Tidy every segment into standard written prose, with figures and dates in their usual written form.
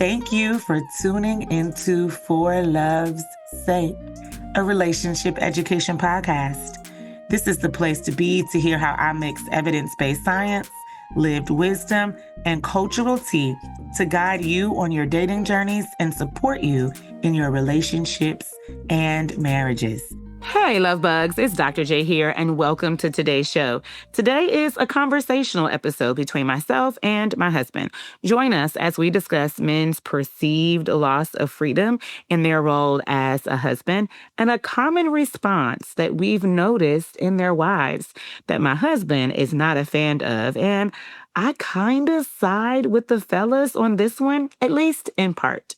Thank you for tuning into For Love's Sake, a relationship education podcast. This is the place to be to hear how I mix evidence-based science, lived wisdom, and cultural tea to guide you on your dating journeys and support you in your relationships and marriages. Hey, love bugs, it's Dr. J here, and welcome to today's show. Today is a conversational episode between myself and my husband. Join us as we discuss men's perceived loss of freedom in their role as a husband and a common response that we've noticed in their wives that my husband is not a fan of. And I kind of side with the fellas on this one, at least in part.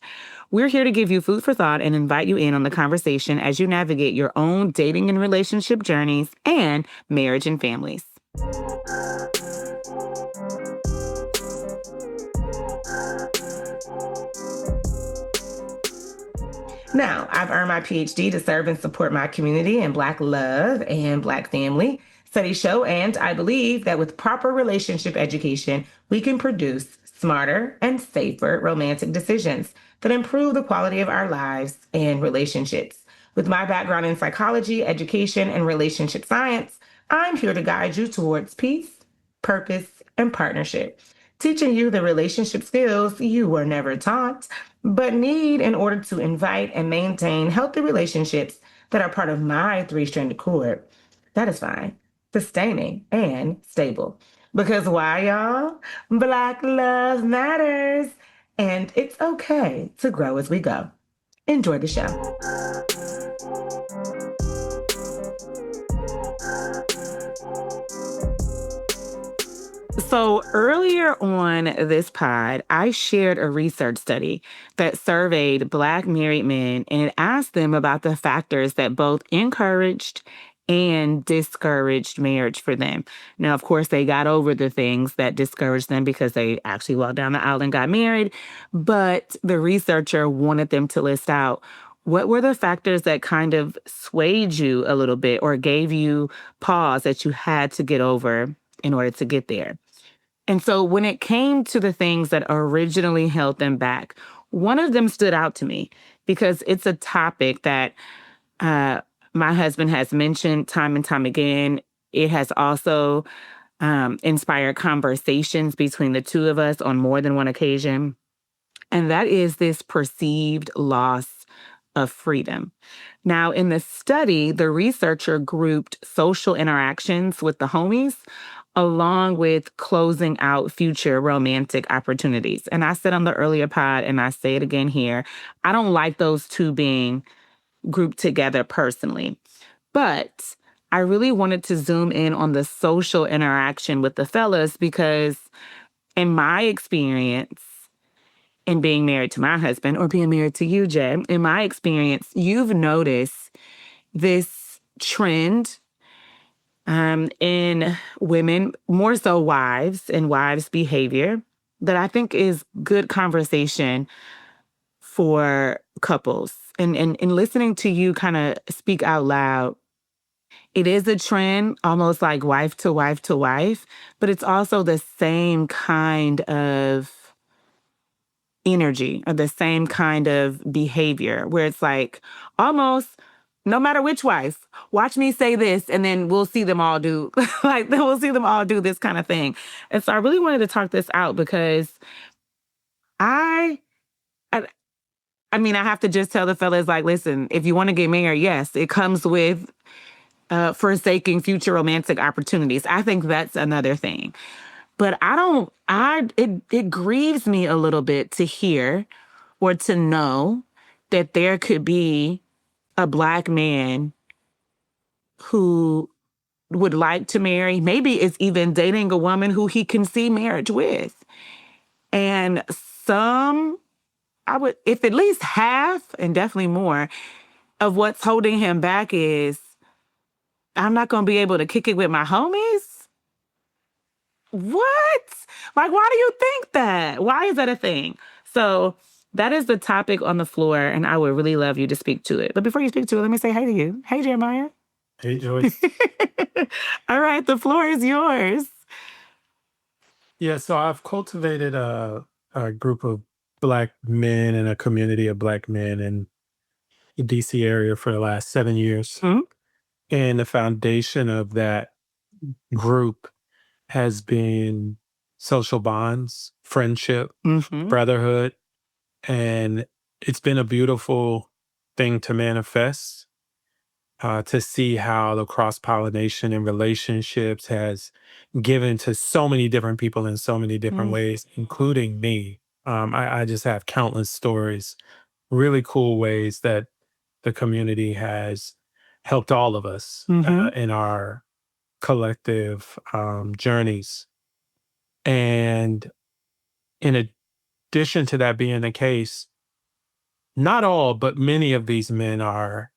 We're here to give you food for thought and invite you in on the conversation as you navigate your own dating and relationship journeys and marriage and families. Now, I've earned my PhD to serve and support my community in Black love and Black family. Studies show, and I believe that with proper relationship education, we can produce smarter and safer romantic decisions that improve the quality of our lives and relationships. With my background in psychology, education, and relationship science, I'm here to guide you towards peace, purpose, and partnership, teaching you the relationship skills you were never taught, but need in order to invite and maintain healthy relationships that are part of my three-stranded cord. That is fine, sustaining, and stable. Because why, y'all? Black love matters. And it's okay to grow as we go. Enjoy the show. So earlier on this pod, I shared a research study that surveyed Black married men, and it asked them about the factors that both encouraged and discouraged marriage for them. Now, of course, they got over the things that discouraged them because they actually walked down the aisle and got married. But the researcher wanted them to list out what were the factors that kind of swayed you a little bit or gave you pause that you had to get over in order to get there. And so when it came to the things that originally held them back, one of them stood out to me because it's a topic that my husband has mentioned time and time again. It has also inspired conversations between the two of us on more than one occasion. And that is this perceived loss of freedom. Now, in the study, the researcher grouped social interactions with the homies along with closing out future romantic opportunities. And I said on the earlier pod, and I say it again here, I don't like those two being grouped together personally. But I really wanted to zoom in on the social interaction with the fellas because in my experience, in being married to my husband or being married to you, Jay, in my experience, you've noticed this trend in women, more so wives and wives' behavior that I think is good conversation for couples. And listening to you kind of speak out loud, it is a trend, almost like wife to wife to wife, but it's also the same kind of energy or the same kind of behavior where it's like almost no matter which wife, watch me say this and then we'll see them all do like then we'll see them all do this kind of thing. And so I really wanted to talk this out because I I mean, I have to just tell the fellas, like, listen, if you want to get married, yes, it comes with forsaking future romantic opportunities. I think that's another thing. But it grieves me a little bit to hear or to know that there could be a Black man who would like to marry, maybe is even dating a woman who he can see marriage with. And if at least half, and definitely more, of what's holding him back is, I'm not going to be able to kick it with my homies? What? Like, why do you think that? Why is that a thing? So that is the topic on the floor, and I would really love you to speak to it. But before you speak to it, let me say hey to you. Hey, Jeremiah. Hey, Joyce. All right, the floor is yours. Yeah, so I've cultivated a group of Black men and a community of Black men in the DC area for the last 7 years. Mhm. And the foundation of that group has been social bonds, friendship, Mhm. brotherhood, and it's been a beautiful thing to manifest, to see how the cross pollination in relationships has given to so many different people in so many different Mm. ways, including me. I just have countless stories, really cool ways that the community has helped all of us Mhm. in our collective journeys. And in addition to that being the case, not all, but many of these men are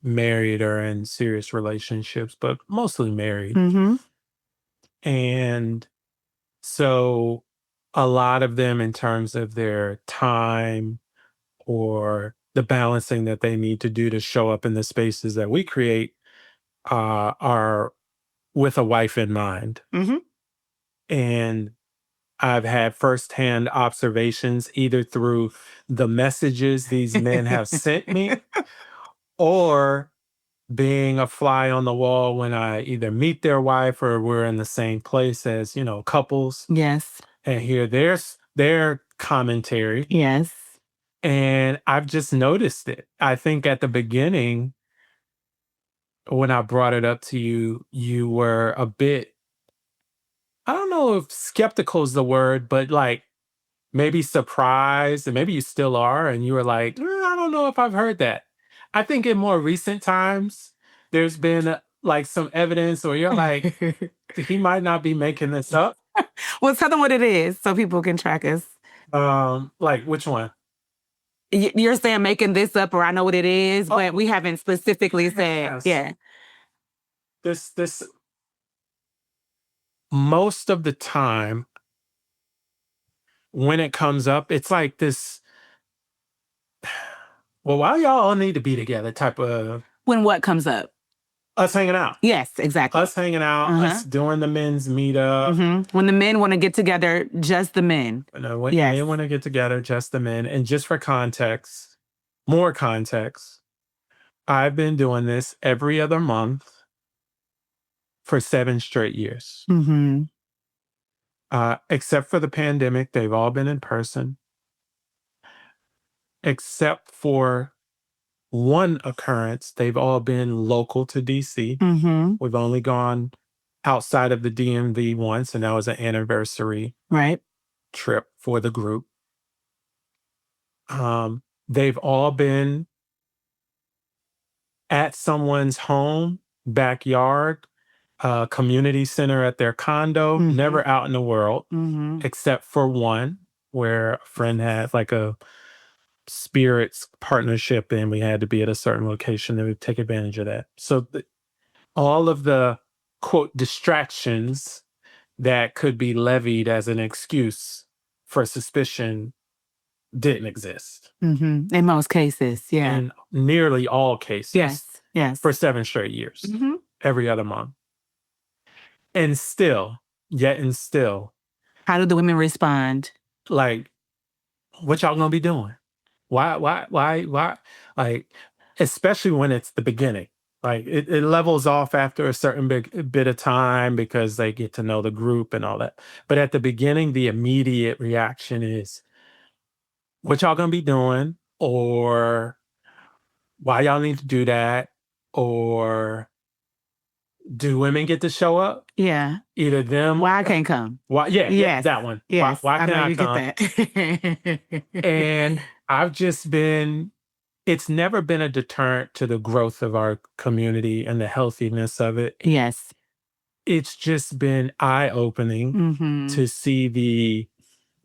married or in serious relationships, but mostly married. Mhm. And so a lot of them, in terms of their time or the balancing that they need to do to show up in the spaces that we create, are with a wife in mind. Mhm. And I've had firsthand observations either through the messages these men have sent me or being a fly on the wall when I either meet their wife or we're in the same place as, couples, Yes. and hear their commentary. Yes. And I've just noticed it. I think at the beginning, when I brought it up to you, you were a bit, I don't know if skeptical is the word, but like maybe surprised, and maybe you still are, and you were like, I don't know if I've heard that." I think in more recent times, there's been, like, some evidence where you're like, "He might not be making this up." Well, tell them what it is so people can track us. Like, which one? You're saying making this up, or I know what it is, but we haven't specifically said. Yes. Yeah. This most of the time when it comes up, it's like this, "Well, why y'all all need to be together?" type of When what comes up? us hanging out. Yes, exactly. Us hanging out, Uh-huh. us doing the men's meetup. When the men want to get together, just the men. When Yes. men want to get together, just the men. And just for context, more context, I've been doing this every other month for 7 straight years. Mm-hmm. Except for the pandemic, they've all been in person, except for one occurrence, they've all been local to DC. Mm-hmm. We've only gone outside of the DMV once, and that was an anniversary Right. trip for the group. They've all been at someone's home, backyard, community center at their condo, Mm-hmm. never out in the world, Mm-hmm. except for one where a friend had like a spirits partnership and we had to be at a certain location and we take advantage of that. So all of the quote distractions that could be levied as an excuse for suspicion didn't exist Mm-hmm. In most cases, yeah. in nearly all cases. Yes. Yes. For 7 straight years, Mm-hmm. every other month. And still, yet and still, How do the women respond? like, what y'all gonna be doing? Why? Like, especially when it's the beginning. Like it levels off after a certain bit of time because they get to know the group and all that. But at the beginning, the immediate reaction is, what y'all gonna be doing? Or why y'all need to do that? Or do women get to show up? Yeah. Either them. Why I can't come? Why? Yeah, Yes. that one. Yes. Why I can't know I you get come? that. And I've just been. It's never been a deterrent to the growth of our community and the healthiness of it. Yes. It's just been eye opening Mm-hmm. to see the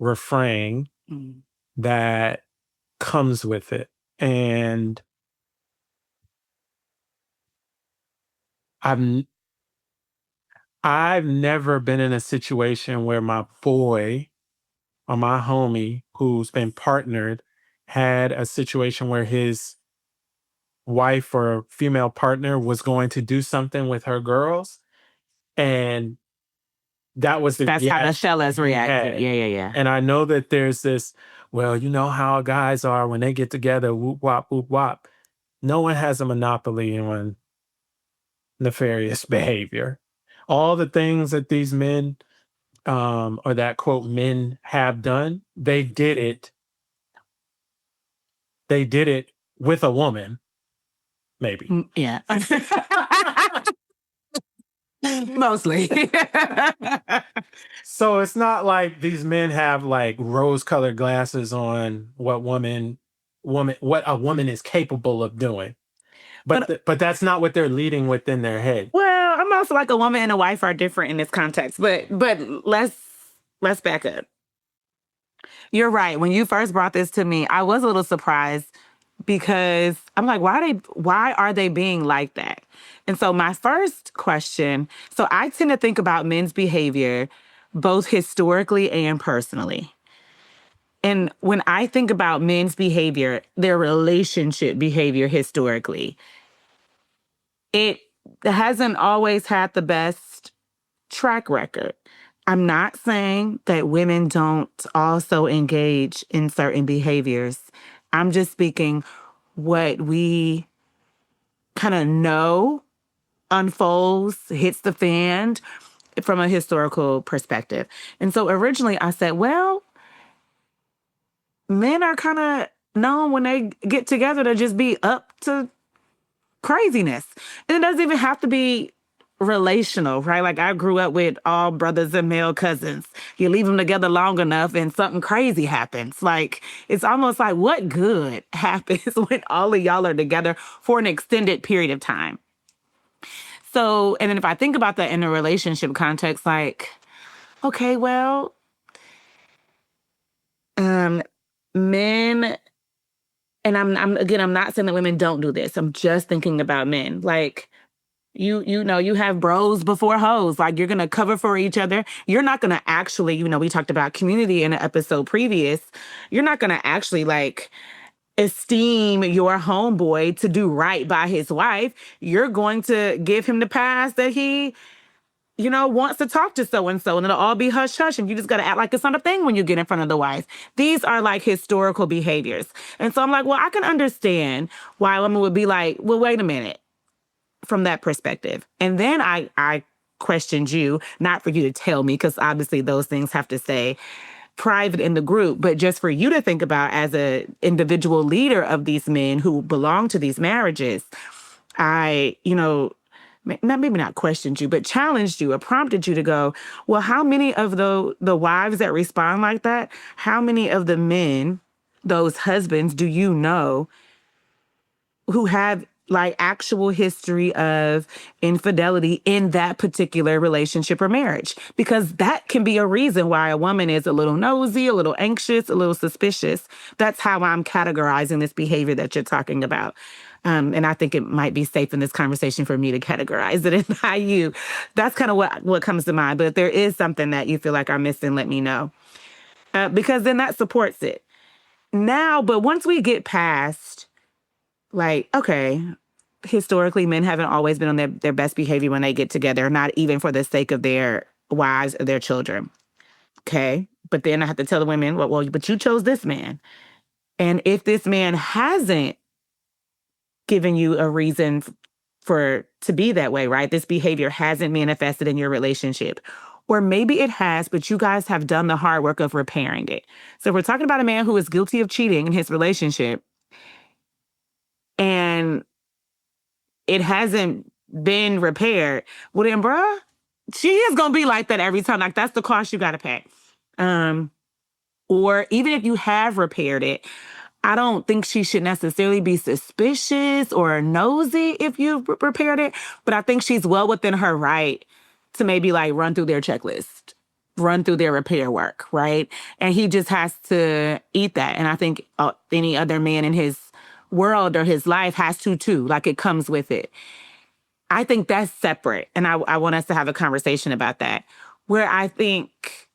refrain Mm. that comes with it, and I've n- I've never been in a situation where my boy or my homie who's been partnered had a situation where his wife or female partner was going to do something with her girls, and that was the That's how the reaction Shellas he reacted. had. Yeah, yeah, yeah. And I know that there's this, well, you know how guys are when they get together, whoop wop, whoop wop. No one has a monopoly on nefarious behavior. All the things that these men, or that quote men have done, they did it with a woman, maybe. Yeah. Mostly. So it's not like these men have like rose-colored glasses on what a woman is capable of doing. But But but that's not what they're leading with in their head. well, I'm also like a woman and a wife are different in this context. But let's back up. You're right. When you first brought this to me, I was a little surprised because I'm like, why are they being like that? And so my first question, so I tend to think about men's behavior both historically and personally. And when I think about men's behavior, their relationship behavior historically, it hasn't always had the best track record. I'm not saying that women don't also engage in certain behaviors. I'm just speaking what we kind of know unfolds, hits the fan from a historical perspective. And so originally I said, well, men are kind of known when they get together to just be up to craziness. And it doesn't even have to be relational, right? Like I grew up with all brothers and male cousins. You leave them together long enough and something crazy happens. Like it's almost like what good happens when all of y'all are together for an extended period of time. So, and then if I think about that in a relationship context, like, okay, well, um, men, and I'm again, I'm not saying that women don't do this. I'm just thinking about men. Like, you know, you have bros before hoes. Like you're gonna cover for each other. You're not gonna actually, we talked about community in an episode previous. You're not gonna actually like esteem your homeboy to do right by his wife. You're going to give him the pass that he wants to talk to so and so, and it'll all be hush hush, and you just got to act like it's not a thing when you get in front of the wife. These are like historical behaviors. And so I'm like, well, I can understand why women would be like, well, wait a minute, from that perspective. And then I questioned you, not for you to tell me, because obviously those things have to stay private in the group, but just for you to think about as a individual leader of these men who belong to these marriages. I, maybe not questioned you, but challenged you or prompted you to go, well, how many of the wives that respond like that, how many of the men, those husbands, do you know who have like actual history of infidelity in that particular relationship or marriage? Because that can be a reason why a woman is a little nosy, a little anxious, a little suspicious. That's how I'm categorizing this behavior that you're talking about. And I think it might be safe in this conversation for me to categorize it and not you. That's kind of what comes to mind. But if there is something that you feel like I'm missing, let me know. Because then that supports it. Now, but once we get past, like, okay, historically, men haven't always been on their best behavior when they get together, not even for the sake of their wives or their children. Okay. But then I have to tell the women, well, but you chose this man. And if this man hasn't given you a reason for to be that way, right? This behavior hasn't manifested in your relationship. Or maybe it has, but you guys have done the hard work of repairing it. So if we're talking about a man who is guilty of cheating in his relationship and it hasn't been repaired, well then, bruh, she is gonna be like that every time. Like that's the cost you gotta pay. Um, or even if you have repaired it, I don't think she should necessarily be suspicious or nosy if you've repaired it, but I think she's well within her right to maybe like run through their checklist, run through their repair work, right? And he just has to eat that. And I think any other man in his world or his life has to too. Like it comes with it. I think that's separate. And I want us to have a conversation about that. Where I think,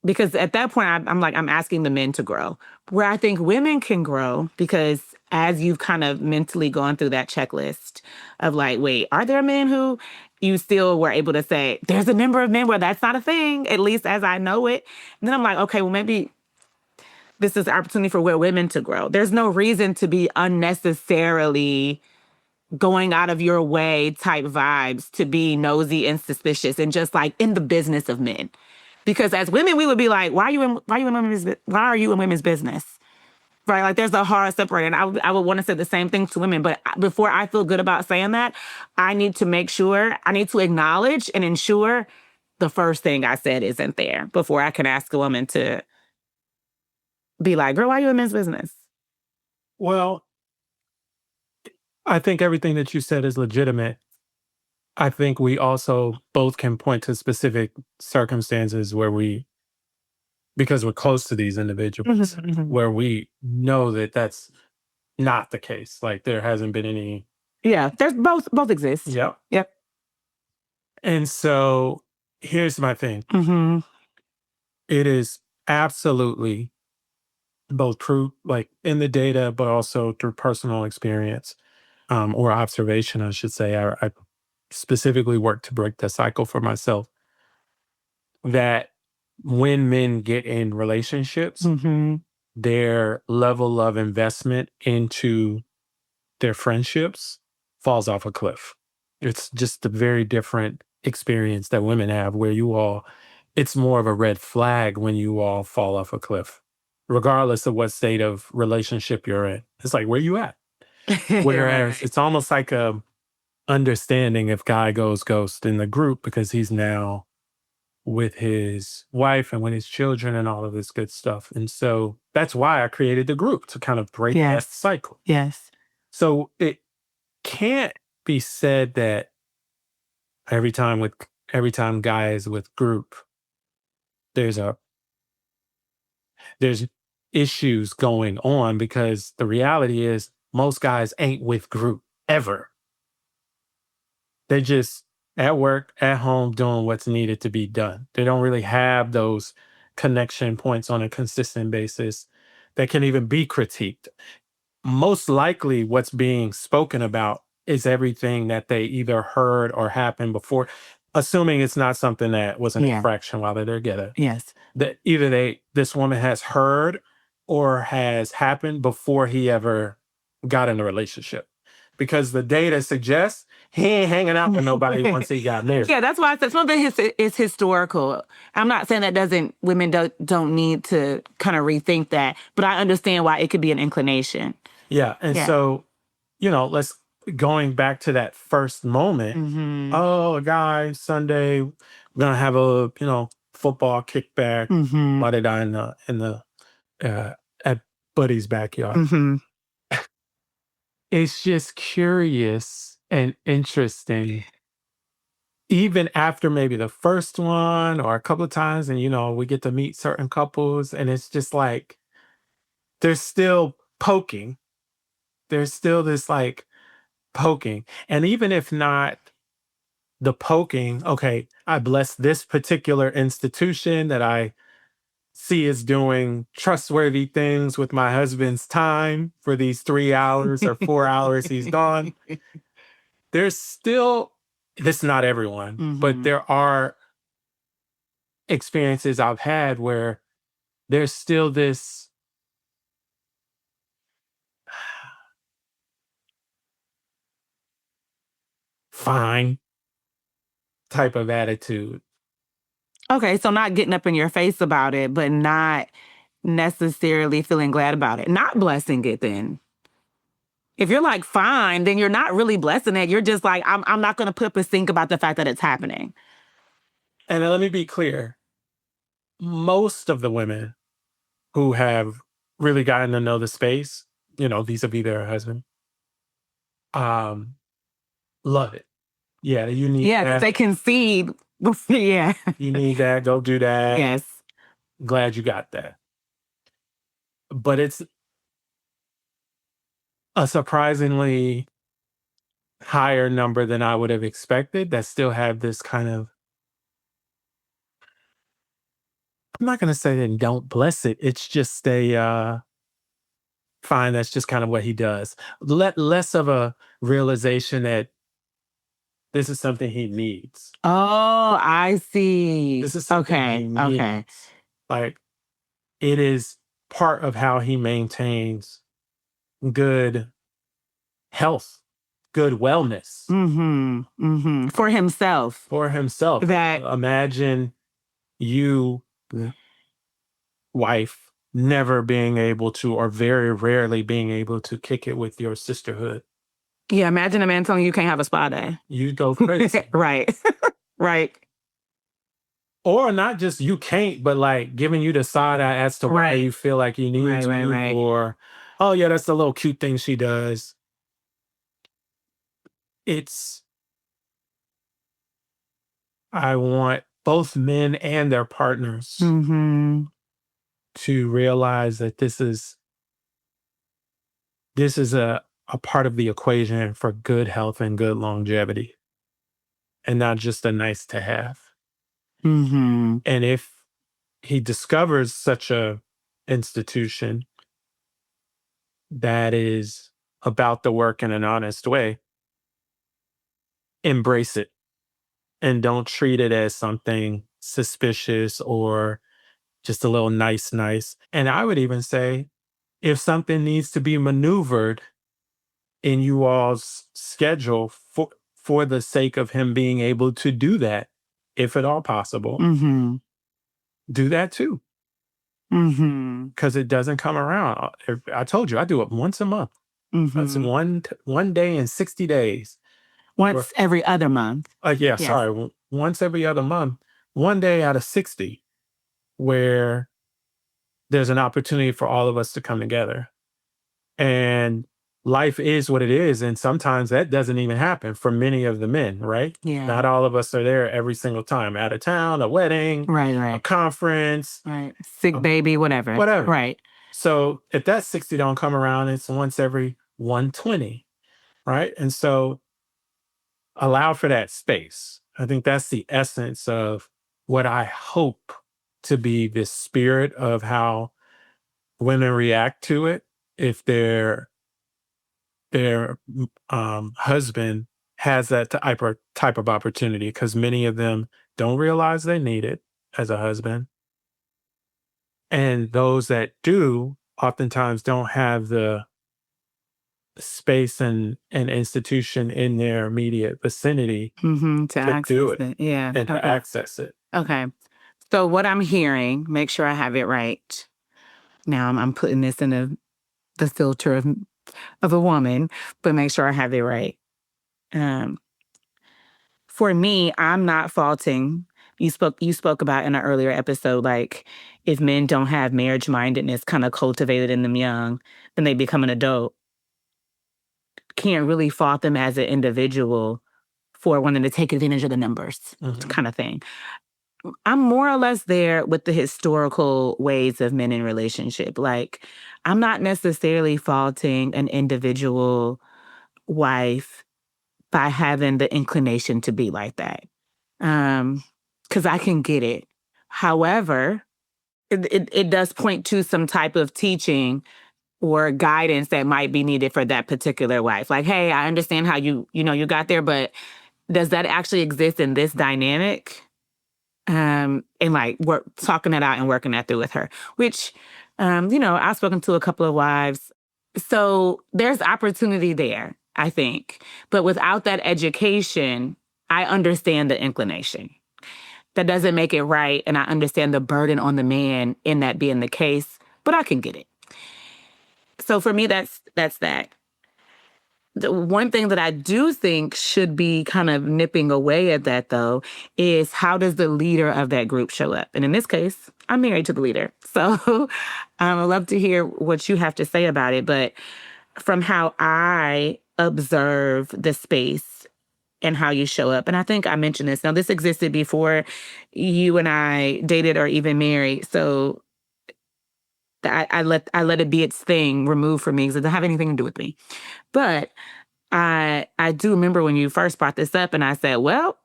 because at that point, I'm asking the men to grow. Where I think women can grow, because as you've kind of mentally gone through that checklist of like, wait, are there men who you still were able to say, there's a number of men where that's not a thing, at least as I know it. And then I'm like, okay, well, maybe this is an opportunity for women to grow. There's no reason to be unnecessarily going out of your way type vibes to be nosy and suspicious and just like in the business of men. Because as women, we would be like, why are you in women's business? Right? Like there's a hard separator. And I would want to say the same thing to women. But before I feel good about saying that, I need to make sure, I need to acknowledge and ensure the first thing I said isn't there before I can ask a woman to be like, girl, why are you in men's business? Well, I think everything that you said is legitimate. I think we also both can point to specific circumstances where because we're close to these individuals, Mhm, mhm. where we know that that's not the case. Like there hasn't been any. Yeah, there's both exist. Yep. Yep. And so here's my thing. Hmm. It is absolutely both true, like in the data, but also through personal experience, or observation, I should say. I specifically work to break the cycle for myself that when men get in relationships, Hmm. their level of investment into their friendships falls off a cliff. It's just a very different experience that women have where it's more of a red flag when you all fall off a cliff, regardless of what state of relationship you're in. It's like, where you at? Whereas Right. it's almost like a understanding if guy goes ghost in the group because he's now with his wife and with his children and all of this good stuff. And so that's why I created the group to kind of break that Yes. cycle. Yes. So it can't be said that every time guys with group, there's a there's issues going on because the reality is most guys ain't with group ever. They just at work, at home, doing what's needed to be done. They don't really have those connection points on a consistent basis that can even be critiqued. Most likely, what's being spoken about is everything that they either heard or happened before, assuming it's not something that was an Yeah. infraction while they're together. Yes. That either this woman has heard or has happened before he ever got in a relationship. Because the data suggests he ain't hanging out with nobody once he got married. Yeah, that's why I said some of it is historical. I'm not saying that doesn't women don't need to kind of rethink that, but I understand why it could be an inclination. Yeah. And Yeah. so, let's going back to that first moment. Mm-hmm. Oh, guys, Sunday, we're gonna have a, football kickback, Mm-hmm. la da da in the at Buddy's backyard. Mm-hmm. It's just curious and interesting. Even after maybe the first one or a couple of times, and we get to meet certain couples, and it's just like there's still poking. There's still this like poking. And even if not the poking, okay, I bless this particular institution that I see is doing trustworthy things with my husband's time for these 3 hours or 4 hours he's gone. There's still, this is not everyone, but Mm-hmm. there are experiences I've had where there's still this fine type of attitude. Okay, so not getting up in your face about it, but not necessarily feeling glad about it. Not blessing it then. If you're like fine, then you're not really blessing it. You're just like, I'm not gonna put up a stink about the fact that it's happening. And let me be clear, most of the women who have really gotten to know the space, vis-a-vis their husband, um, love it. Yeah, you need Yeah, because that. they concede. Yeah. You need that. Go do that. Yes. Glad you got that. But it's a surprisingly higher number than I would have expected that still have this kind of, I'm not going to say they don't bless it. It's just fine. That's just kind of what he does. Less of a realization that this is something he needs. Oh, I see. This is something he Okay. Okay. needs. Like it is. part of how he maintains good health, good wellness For himself. for himself. That, Imagine you, wife, never being able to, or very rarely being able to kick it with your sisterhood. yeah, imagine a man telling you can't have a spa day. You go crazy. Right. Right. Or not just you can't, but like giving you the side eye as to why Right. you feel like you need Right, right, to, right. or, oh yeah, that's a little cute thing she does. It's, I want both men and their partners Mm-hmm. to realize that this is a part of the equation for good health and good longevity, and not just a nice to have. Mm-hmm. And if he discovers such a institution that is about the work in an honest way, embrace it and don't treat it as something suspicious or just a little nice. And I would even say, if something needs to be maneuvered in you all's schedule for the sake of him being able to do that, if at all possible, Mm-hmm. do that too. Mm-hmm. Because it doesn't come around. I told you I do it once a month. That's Mm-hmm. one day in 60 days. Or, Once every other month. yeah, Yes. sorry, once every other month, one day out of 60, where there's an opportunity for all of us to come together. And life is what it is. And sometimes that doesn't even happen for many of the men, right? Yeah. Not all of us are there every single time. Out of town, a wedding, Right, a right. conference, Right. Sick a- baby, whatever. whatever. Right. So if that 60 don't come around, it's once every 120, right? And so allow for that space. I think that's the essence of what I hope to be the spirit of how women react to it if their husband has that type of opportunity, because many of them don't realize they need it as a husband, and those that do oftentimes don't have the space and institution in their immediate vicinity Mm-hmm. To to do access it it. Yeah. and to Okay. access it. Okay. So what I'm hearing, make sure I have it right. Now I'm putting this in the filter of a woman, but make sure I have it right. Um, for me, I'm not faulting. You spoke about in an earlier episode, like if men don't have marriage mindedness kind of cultivated in them young, then they become an adult. Can't really fault them as an individual for wanting to take advantage of the numbers, Mhm. kind of thing. I'm more or less there with the historical ways of men in relationship. Like, I'm not necessarily faulting an individual wife by having the inclination to be like that. Because I can get it. However, it does point to some type of teaching or guidance that might be needed for that particular wife. Like, hey, I understand how you got there, but does that actually exist in this dynamic? And like work talking it out and working that through with her, which, I've spoken to a couple of wives. So there's opportunity there, I think. But without that education, I understand the inclination. That doesn't make it right. And I understand the burden on the man in that being the case, but I can get it. So for me, that's that. The one thing that I do think should be kind of nipping away at that, though, is how does the leader of that group show up? And in this case, I'm married to the leader. So I'd love to hear what you have to say about it. But from how I observe the space and how you show up, and I think I mentioned this. Now, this existed before you and I dated or even married. So I let it be its thing removed from me because it doesn't have anything to do with me. But I do remember when you first brought this up and I said, well,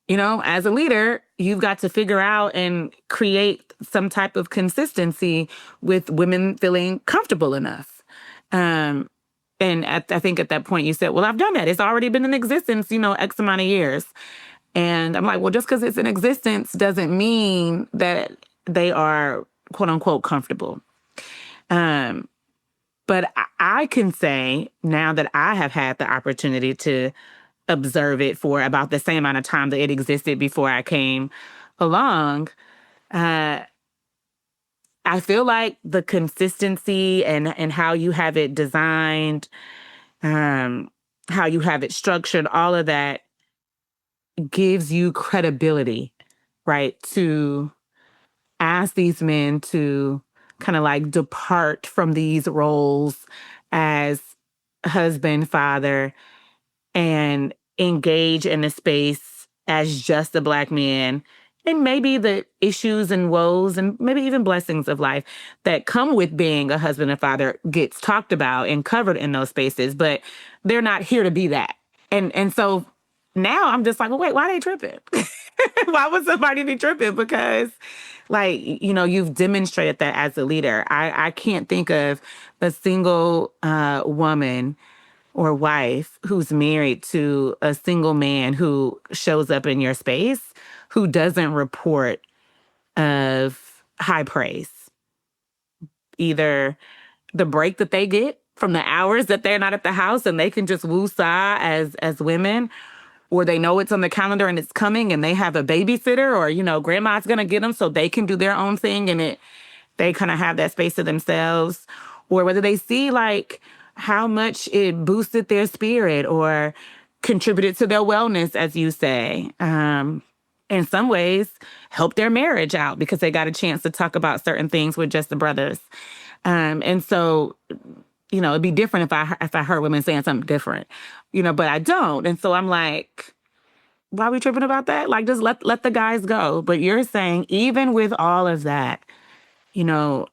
as a leader, you've got to figure out and create some type of consistency with women feeling comfortable enough. Um, and I think at that point you said, well, I've done that. It's already been in existence, X amount of years. And I'm like, well, just because it's in existence doesn't mean that they are quote unquote comfortable. Um, but I can say now that I have had the opportunity to observe it for about the same amount of time that it existed before I came along, uh, I feel like the consistency and how you have it designed, um, how you have it structured, all of that gives you credibility, right? To ask these men to kind of like depart from these roles as husband, father, and engage in a space as just a Black man. And maybe the issues and woes and maybe even blessings of life that come with being a husband and father gets talked about and covered in those spaces, but they're not here to be that. And so now I'm just like, well, wait, why they tripping? Why would somebody be tripping? Because, like, you've demonstrated that as a leader. I can't think of a single woman or wife who's married to a single man who shows up in your space who doesn't report of high praise. Either the break that they get from the hours that they're not at the house and they can just woo-saw as women, or they know it's on the calendar and it's coming and they have a babysitter, or grandma's gonna get them so they can do their own thing and they kind of have that space to themselves, or whether they see like how much it boosted their spirit or contributed to their wellness, as you say. In some ways, help their marriage out because they got a chance to talk about certain things with just the brothers. And so, it'd be different if I heard women saying something different, but I don't. And so I'm like, why are we tripping about that? Like, just let the guys go. But you're saying even with all of that, you know,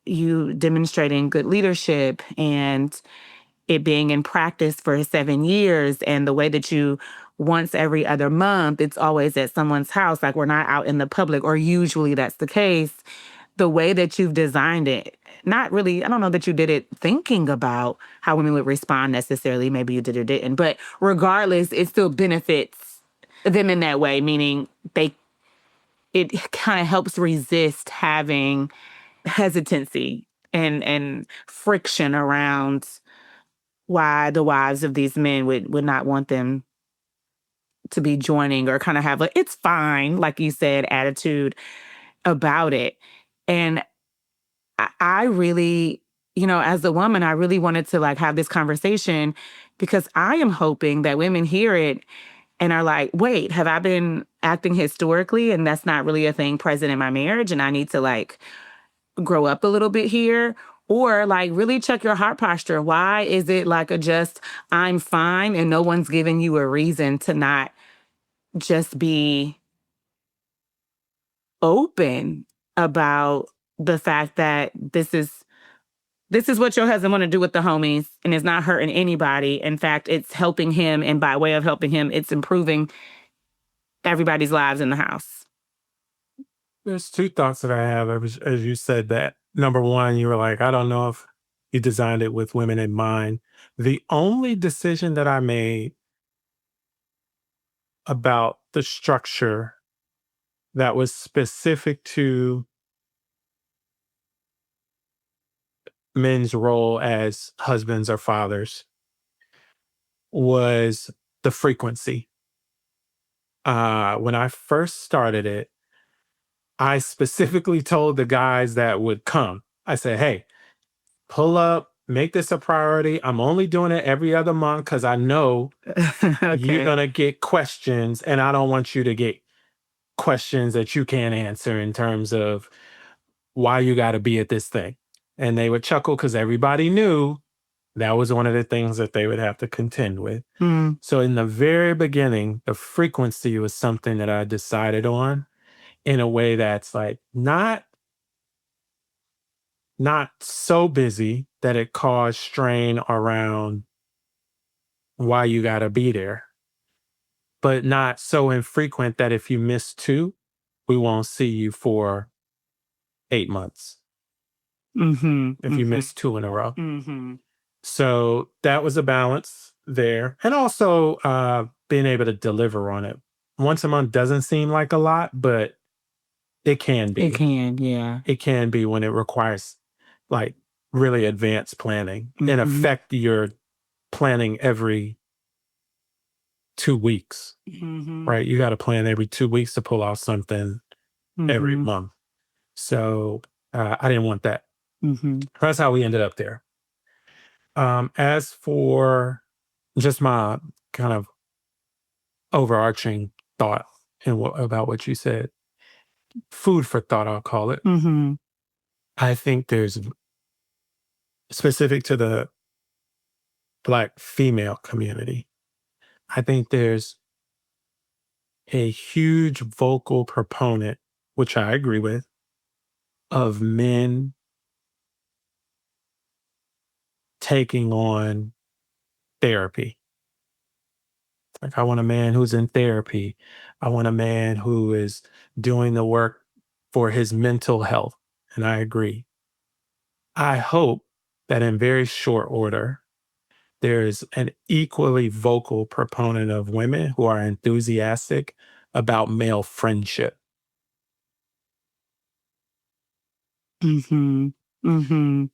you demonstrating good leadership and it being in practice for 7 years, and the way that you once every other month, it's always at someone's house, like we're not out in the public, or usually that's the case. The way that you've designed it, not really, I don't know that you did it thinking about how women would respond necessarily. Maybe you did or didn't, but regardless, it still benefits them in that way, meaning it kind of helps resist having hesitancy and friction around why the wives of these men would not want them to be joining, or kind of have it's fine, like you said, attitude about it. And I really, as a woman, I really wanted to like have this conversation because I am hoping that women hear it and are like, wait, have I been acting historically and that's not really a thing present in my marriage and I need to like grow up a little bit here? Or like really check your heart posture. Why is it like a just I'm fine and no one's giving you a reason to not just be open about the fact that this is what your husband want to do with the homies, and it's not hurting anybody. In fact, it's helping him, and by way of helping him, it's improving everybody's lives in the house. There's two thoughts that I have as you said that. Number one, you were like, I don't know if you designed it with women in mind. The only decision that I made about the structure that was specific to men's role as husbands or fathers was the frequency. When I first started it, I specifically told the guys that would come, I said, hey, pull up, make this a priority. I'm only doing it every other month because I know you're Okay. going to get questions and I don't want you to get questions that you can't answer in terms of why you got to be at this thing. And they would chuckle because everybody knew that was one of the things that they would have to contend with. Mm, So in the very beginning, the frequency was something that I decided on in a way that's like not so busy that it caused strain around why you got to be there, but not so infrequent that if you miss two, we won't see you for 8 months mm-hmm. if you Mm-hmm. miss two in a row. Mm-hmm. So that was a balance there. And also being able to deliver on it. Once a month doesn't seem like a lot, but It can It be. can, yeah. It can be when it requires like really advanced planning. In Mm-hmm. effect, you're planning every 2 weeks, Mm-hmm. right? You got to plan every 2 weeks to pull off something every Mm-hmm. month. So I didn't want that. Mm-hmm. That's how we ended up there. As for just my kind of overarching thought and about what you said, food for thought, I'll call it. Mm-hmm. I think there's specific to the Black female community. I think there's a huge vocal proponent, which I agree with, of men taking on therapy. Like, I want a man who's in therapy. I want a man who is doing the work for his mental health. And I agree. I hope that in very short order, there's an equally vocal proponent of women who are enthusiastic about male friendship. Mm-hmm. Mm-hmm.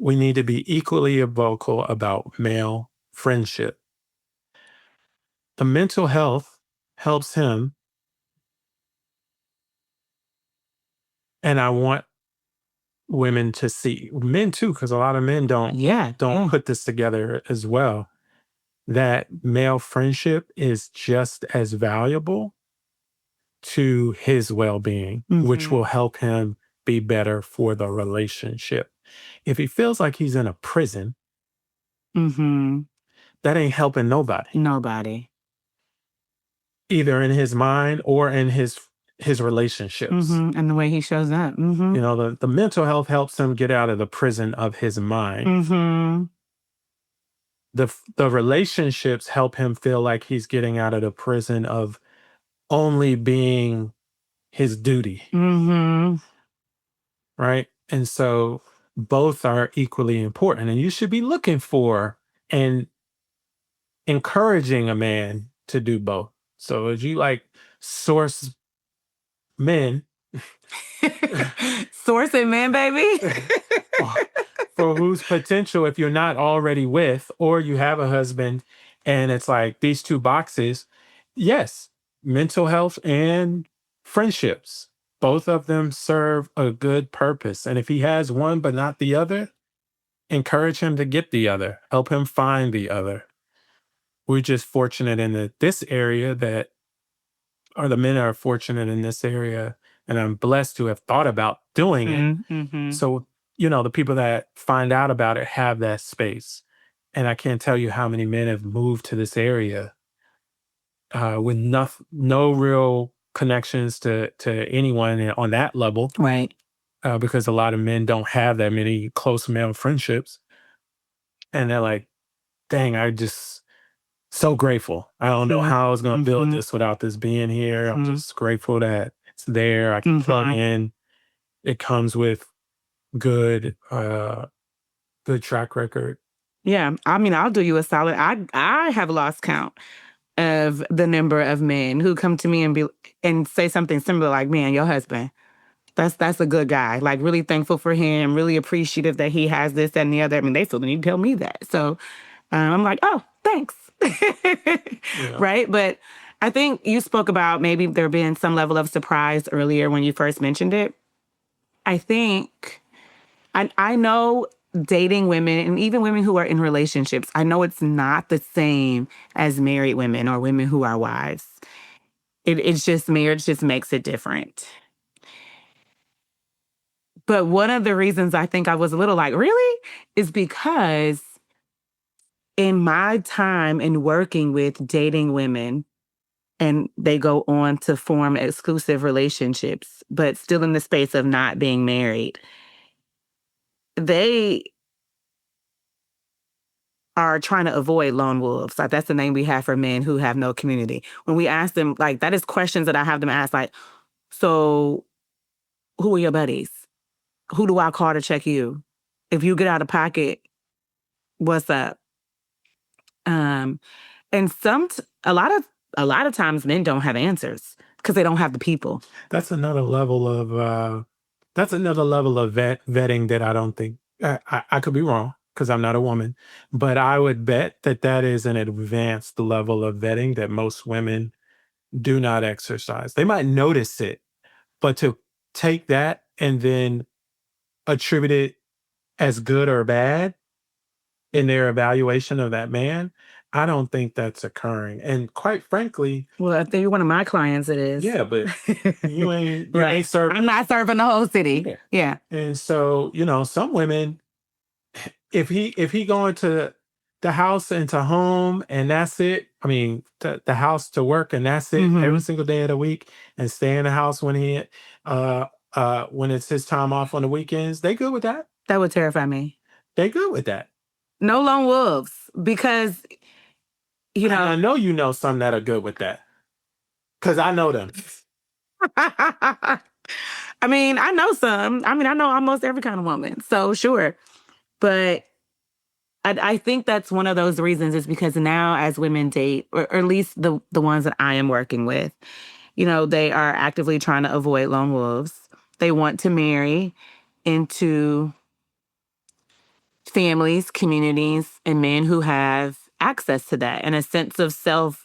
We need to be equally vocal about male friendship. The mental health helps him. And I want women to see, men too, because a lot of men Yeah, don't yeah. put this together as well, that male friendship is just as valuable to his well-being, which Mm-hmm. will help him be better for the relationship. If he feels like he's in a prison, Mm-hmm. that ain't helping nobody, Nobody. either in his mind or in his relationships. Mm-hmm. And the way he shows up. Mm-hmm. The mental health helps him get out of the prison of his mind. Mm-hmm. The relationships help him feel like he's getting out of the prison of only being his duty, Mm-hmm. right? And so both are equally important, and you should be looking for and encouraging a man to do both. So as you like source men Source it, man, baby. for whose potential, if you're not already with, or you have a husband and it's like these two boxes, yes, mental health and friendships, both of them serve a good purpose. And if he has one but not the other, encourage him to get the other, help him find the other. We're just fortunate in this area that, or the men are fortunate in this area, and I'm blessed to have thought about doing it. Mm-hmm. So, the people that find out about it have that space. And I can't tell you how many men have moved to this area with no real connections to anyone on that level, Right. because a lot of men don't have that many close male friendships. And they're like, dang, I just so grateful. I don't know how I was going to build Mm-hmm. this without this being here. I'm Mm-hmm. just grateful that it's there. I can plug Mm-hmm. in. It comes with good, good track record. Yeah. I mean, I'll do you a solid. I have lost count of the number of men who come to me and say something similar like, man, your husband. That's a good guy. Like, really thankful for him, really appreciative that he has this, that, and the other. I mean, they feel the need to tell me that. So I'm like, oh, thanks. Yeah. Right. But I think you spoke about maybe there being some level of surprise earlier when you first mentioned it. I think I know dating women and even women who are in relationships, I know it's not the same as married women or women who are wives. It's just marriage just makes it different. But one of the reasons I think I was a little like, really? Is because in my time in working with dating women, and they go on to form exclusive relationships, but still in the space of not being married, they are trying to avoid lone wolves. Like, that's the name we have for men who have no community. When we ask them, like, that is questions that I have them ask, like, so who are your buddies? Who do I call to check you? If you get out of pocket, what's up? Um, and a lot of times men don't have answers. because they don't have the people. That's another level of vetting that I don't think I could be wrong because I'm not a woman, but I would bet that that is an advanced level of vetting that most women do not exercise. They might notice it, but to take that and then attribute it as good or bad in their evaluation of that man, I don't think that's occurring. And quite frankly, Well, if you're one of my clients, it is. yeah, but you Right. ain't served. I'm not serving the whole city. Yeah. Yeah. And so, some women, if he going to the house and to home and that's it. I mean, the house to work and that's it every Hmm. single day of the week, and stay in the house uh when it's his time off on the weekends, they good with that. That would terrify me. They good with that. No lone wolves, because you And I know. know you know some that are good with that. Cause I know them. I mean, I know some. I mean, I know almost every kind of woman. So sure, but I think that's one of those reasons is because now as women date, or at least the ones that I am working with, they are actively trying to avoid lone wolves. They want to marry into families, communities, and men who have access to that and a sense of self,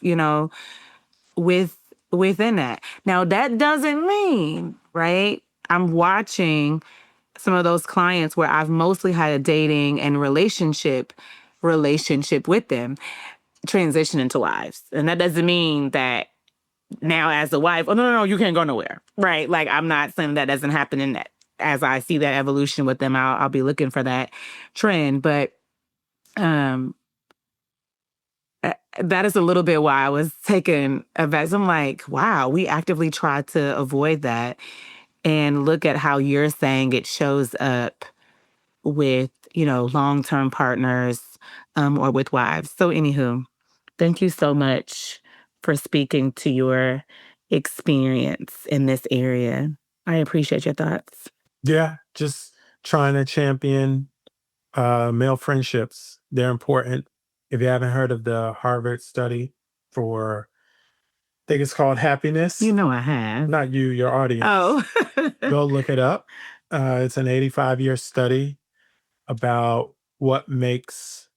with within that. Now that doesn't mean, right? I'm watching some of those clients where I've mostly had a dating and relationship with them transition into wives. And that doesn't mean that now as a wife, oh no, you can't go nowhere. Right? Like I'm not saying that doesn't happen in that. As I see that evolution with them, I'll be looking for that trend. But um that is a little bit why I was taken aback. I'm like, wow, we actively try to avoid that. And look at how you're saying it shows up with, long-term partners, or with wives. So anywho, thank you so much for speaking to your experience in this area. I appreciate your thoughts. Yeah, just trying to champion male friendships. They're important. If you haven't heard of the Harvard study for, I think it's called You happiness, know I have. not you, your audience, Oh. go look it up. It's an 85-year study about what makes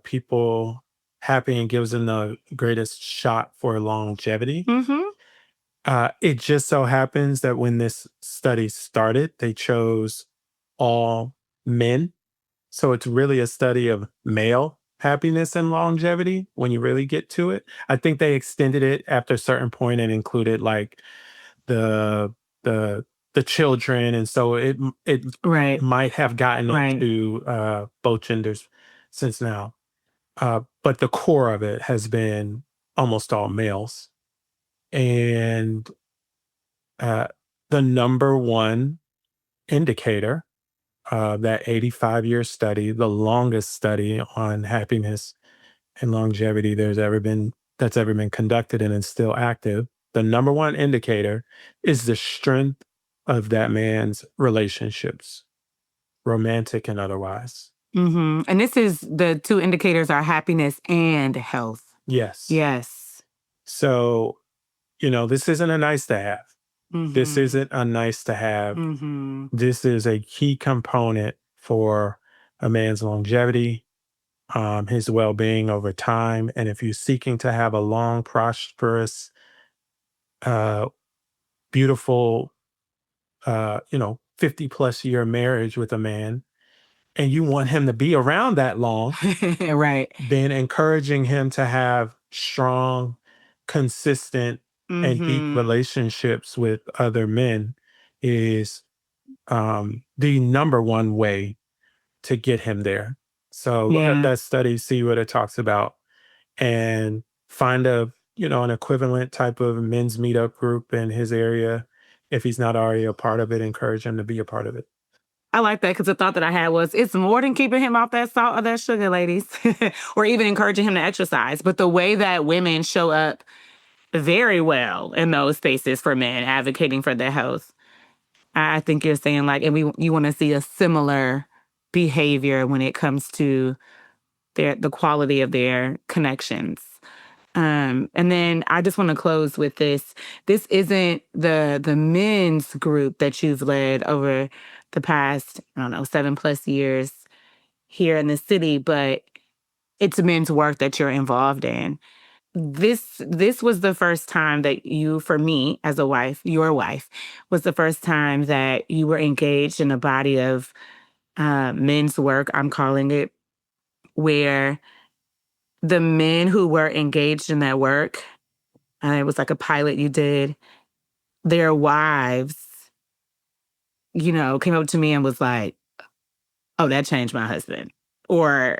people happy and gives them the greatest shot for longevity. Mm-hmm. It just so happens that when this study started, they chose all men. So it's really a study of male happiness and longevity when you really get to it. I think they extended it after a certain point and included like the the the children, and so it Right. might have gotten Right. into both genders since now. But the core of it has been almost all males, and uh, the number one indicator that 85-year study, the longest study on happiness and longevity that's ever been conducted and is still active. The number one indicator is the strength of that man's relationships, romantic and otherwise. Mm-hmm. And this is the two indicators are happiness and health. Yes. Yes. So, this isn't a nice to have. This Mm-hmm. isn't a nice to have. Mm-hmm. This is a key component for a man's longevity, his well being over time. And if you're seeking to have a long, prosperous, uh, beautiful, 50 plus year marriage with a man, and you want him to be around that long, Right. then encouraging him to have strong, consistent, and deep Mm-hmm. relationships with other men is the number one way to get him there. So look at Yeah. that study, see what it talks about, and find an equivalent type of men's meetup group in his area. If he's not already a part of it, encourage him to be a part of it. I like that because the thought that I had was it's more than keeping him off that salt or that sugar, ladies, or even encouraging him to exercise. But the way that women show up very well in those spaces for men advocating for their health, I think you're saying like, and you want to see a similar behavior when it comes to the quality of their connections. And then I just want to close with this. This isn't the men's group that you've led over the past, I don't know, 7+ years here in the city, but it's men's work that you're involved in. This was the first time that you, for me as a wife, your wife, was the first time that you were engaged in a body of men's work, I'm calling it, where the men who were engaged in that work, it was like a pilot you did, their wives, came up to me and was like, oh, that changed my husband. Or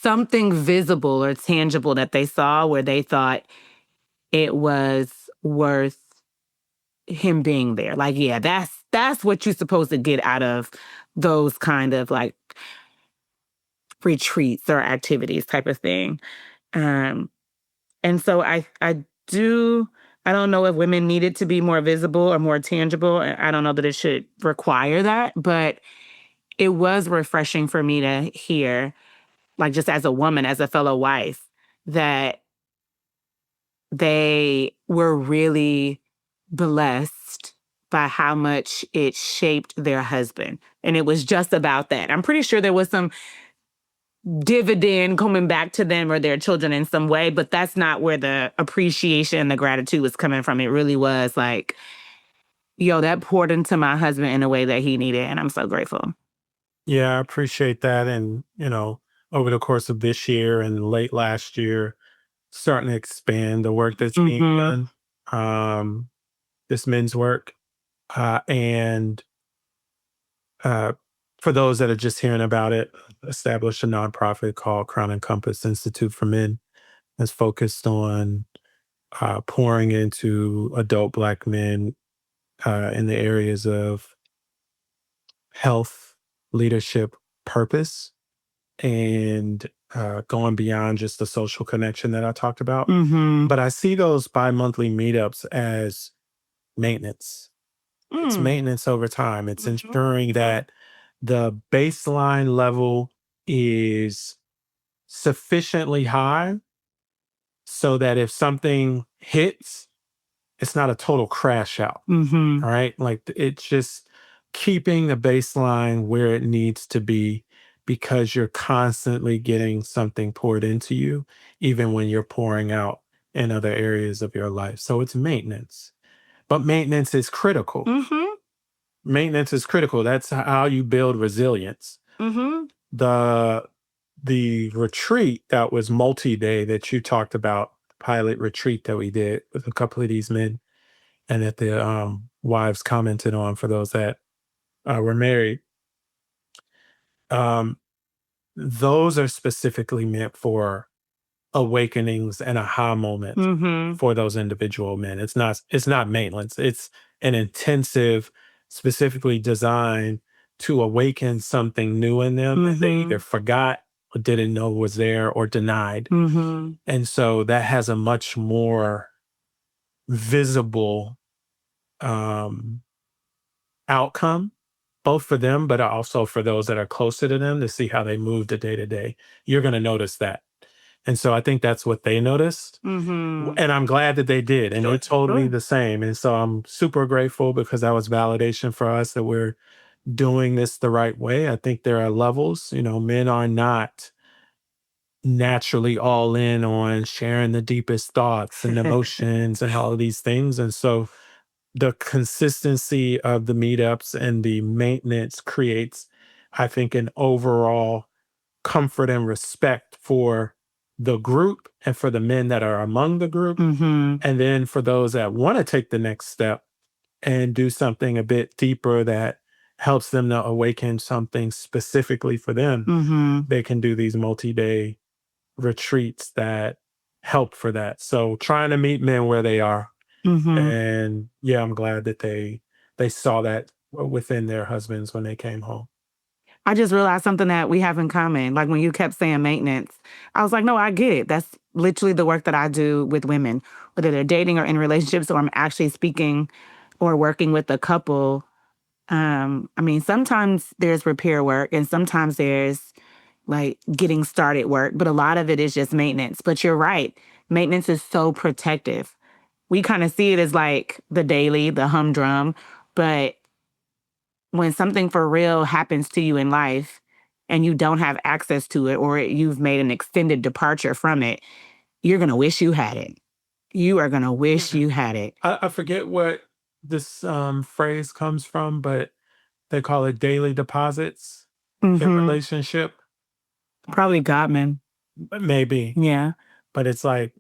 something visible or tangible that they saw where they thought it was worth him being there. Like, yeah, that's what you're supposed to get out of those kind of like retreats or activities type of thing. Um, and so do I don't know if women need it to be more visible or more tangible. I don't know that it should require that, but it was refreshing for me to hear, like just as a woman, as a fellow wife, that they were really blessed by how much it shaped their husband. And it was just about that. I'm pretty sure there was some dividend coming back to them or their children in some way, but that's not where the appreciation and the gratitude was coming from. It really was like, yo, that poured into my husband in a way that he needed. And I'm so grateful. Yeah, I appreciate that. And, over the course of this year and late last year, starting to expand the work that's being Mm-hmm. done, um, this men's work. And uh, for those that are just hearing about it, established a nonprofit called Crown and Compass Institute for Men that's focused on pouring into adult Black men in the areas of health, leadership, purpose, and going beyond just the social connection that I talked about. Mm-hmm. But I see those bi monthly meetups as maintenance. It's Mm. maintenance over time. It's Mm-hmm. ensuring that the baseline level is sufficiently high so that if something hits, it's not a total crash out. Mm-hmm. All right. Like it's just keeping the baseline where it needs to be because you're constantly getting something poured into you, even when you're pouring out in other areas of your life. So it's maintenance, but maintenance is critical. Mm-hmm. Maintenance is critical. That's how you build resilience. Mm-hmm. The the retreat that was multi-day that you talked about, pilot retreat that we did with a couple of these men and that the wives commented on for those that were married. Um, those are specifically meant for awakenings and aha moments Mm-hmm. for those individual men. It's not maintenance. It's an intensive, specifically designed to awaken something new in them that they Mm-hmm. either forgot or didn't know was there or denied. Mm-hmm. And so that has a much more visible um, outcome, both for them, but also for those that are closer to them to see how they move the day to day. You're going to notice that. And so I think that's what they noticed. Mm-hmm. And I'm glad that they did. And they Sure. told me Sure. the same. And so I'm super grateful because that was validation for us that we're doing this the right way. I think there are levels, men are not naturally all in on sharing the deepest thoughts and emotions and all of these things. And so the consistency of the meetups and the maintenance creates, I think, an overall comfort and respect for the group and for the men that are among the group. Mm-hmm. And then for those that want to take the next step and do something a bit deeper that helps them to awaken something specifically for them, Mm-hmm. they can do these multi-day retreats that help for that. So trying to meet men where they are. Mm-hmm. And yeah, I'm glad that they saw that within their husbands when they came home. I just realized something that we have in common. Like when you kept saying maintenance, I was like, no, I get it. That's literally the work that I do with women, whether they're dating or in relationships, or I'm actually speaking or working with a couple. I mean, sometimes there's repair work and sometimes there's like getting started work, but a lot of it is just maintenance. But you're right. Maintenance is so protective. We kind of see it as like the daily, the humdrum, but when something for real happens to you in life and you don't have access to it or you've made an extended departure from it, you're going to wish you had it. You are going to wish Yeah. you had it. I forget what this phrase comes from, but they call it daily deposits in Mm-hmm. relationship. Probably Gottman. Maybe, Yeah. but it's like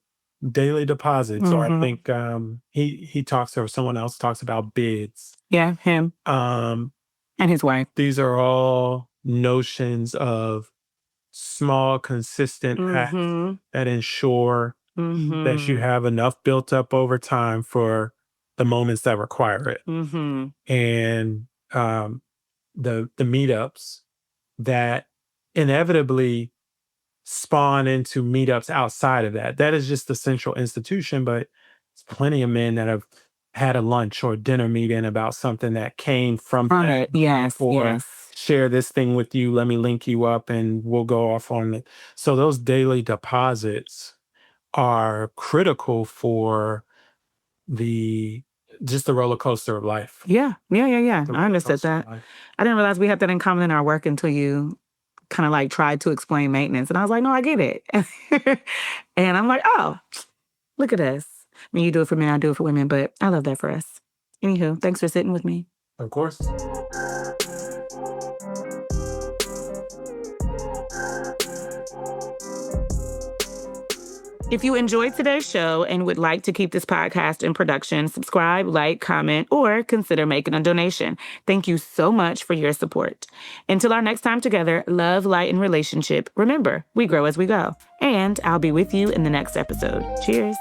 daily deposits, or I Mm-hmm. think he talks, or someone else talks about bids. Yeah, him Um, and his wife. these are all notions of small, consistent acts Mm-hmm. that ensure that you Mm-hmm. have enough built up over time for the moments that require it. Mm-hmm. And the meetups that inevitably spawn into meetups outside of that. That is just the central institution, but it's plenty of men that have had a lunch or dinner meeting about something that came from On that it. group, Yes, or yes. share this thing with you, let me link you up and we'll go off on it. So those daily deposits are critical for the just the roller coaster of life. Yeah. Yeah, yeah, yeah. The I roller understood coaster of that. life. I didn't realize we had that in common in our work until you kind of like tried to explain maintenance. And I was like, no, I get it. And I'm like, oh, look at us. I mean, you do it for men, I do it for women, but I love that for us. Anywho, thanks for sitting with me. Of course. If you enjoyed today's show and would like to keep this podcast in production, subscribe, like, comment, or consider making a donation. Thank you so much for your support. Until our next time together, love, light, and relationship. Remember, we grow as we go. And I'll be with you in the next episode. Cheers.